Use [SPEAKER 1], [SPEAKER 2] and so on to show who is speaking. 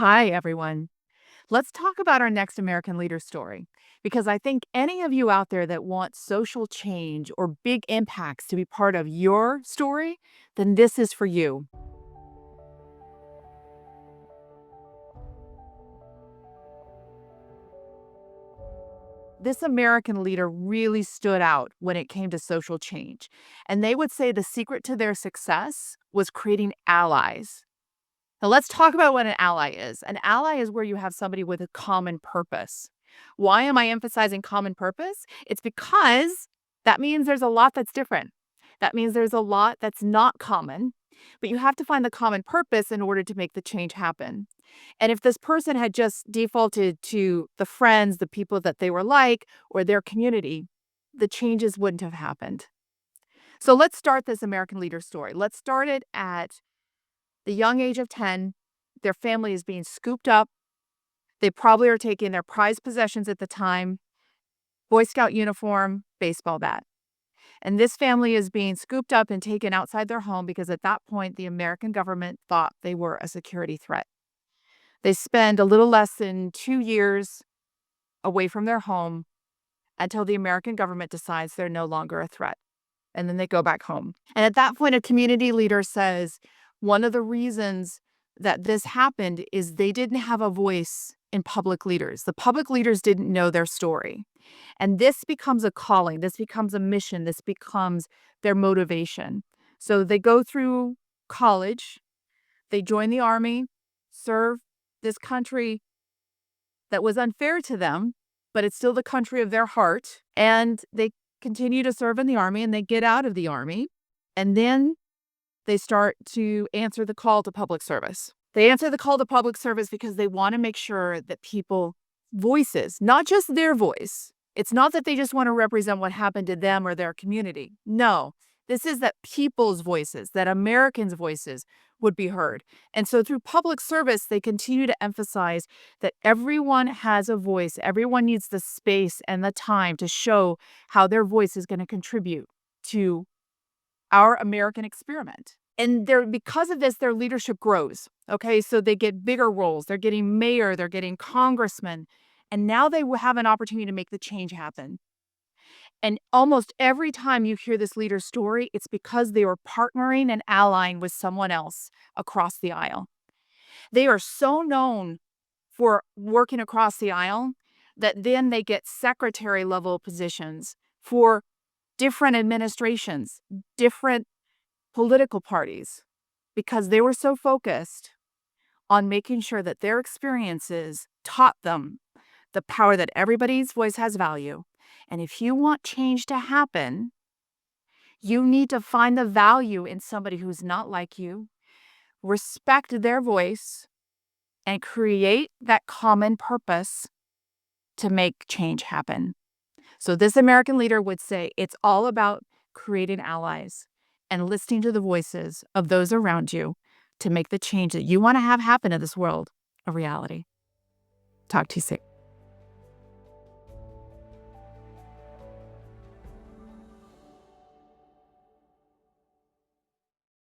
[SPEAKER 1] Hi, everyone. Let's talk about our next American leader story because I think any of you out there that want social change or big impacts to be part of your story, then this is for you. This American leader really stood out when it came to social change. And they would say the secret to their success was creating allies. Now, let's talk about what an ally is. An ally is where you have somebody with a common purpose. Why am I emphasizing common purpose? It's because that means there's a lot that's different. That means there's a lot that's not common, but you have to find the common purpose in order to make the change happen. And if this person had just defaulted to the friends, the people that they were like, or their community, the changes wouldn't have happened. So let's start this American leader story. Let's start it at the young age of 10, their family is being scooped up. They probably are taking their prized possessions at the time, Boy Scout uniform, baseball bat. And this family is being scooped up and taken outside their home because at that point, the American government thought they were a security threat. They spend a little less than 2 years away from their home until the American government decides they're no longer a threat. And then they go back home. And at that point, a community leader says one of the reasons that this happened is they didn't have a voice in public leaders. The public leaders didn't know their story. And this becomes a calling, this becomes a mission, this becomes their motivation. So they go through college, they join the army, serve this country that was unfair to them, but it's still the country of their heart. And they continue to serve in the army and they get out of the army. And then they start to answer the call to public service. They answer the call to public service because they want to make sure that people voices, not just their voice. It's not that they just want to represent what happened to them or their community. No, this is that people's voices, that Americans' voices would be heard. And so through public service, they continue to emphasize that everyone has a voice. Everyone needs the space and the time to show how their voice is going to contribute to our American experiment. And because of this, their leadership grows. Okay, so they get bigger roles. They're getting mayor, they're getting congressman, and now they will have an opportunity to make the change happen. And almost every time you hear this leader's story, it's because they were partnering and allying with someone else across the aisle. They are so known for working across the aisle that then they get secretary level positions for different administrations, different political parties, because they were so focused on making sure that their experiences taught them the power that everybody's voice has value. And if you want change to happen, you need to find the value in somebody who's not like you, respect their voice, and create that common purpose to make change happen. So this American leader would say it's all about creating allies and listening to the voices of those around you to make the change that you want to have happen in this world a reality. Talk to you soon.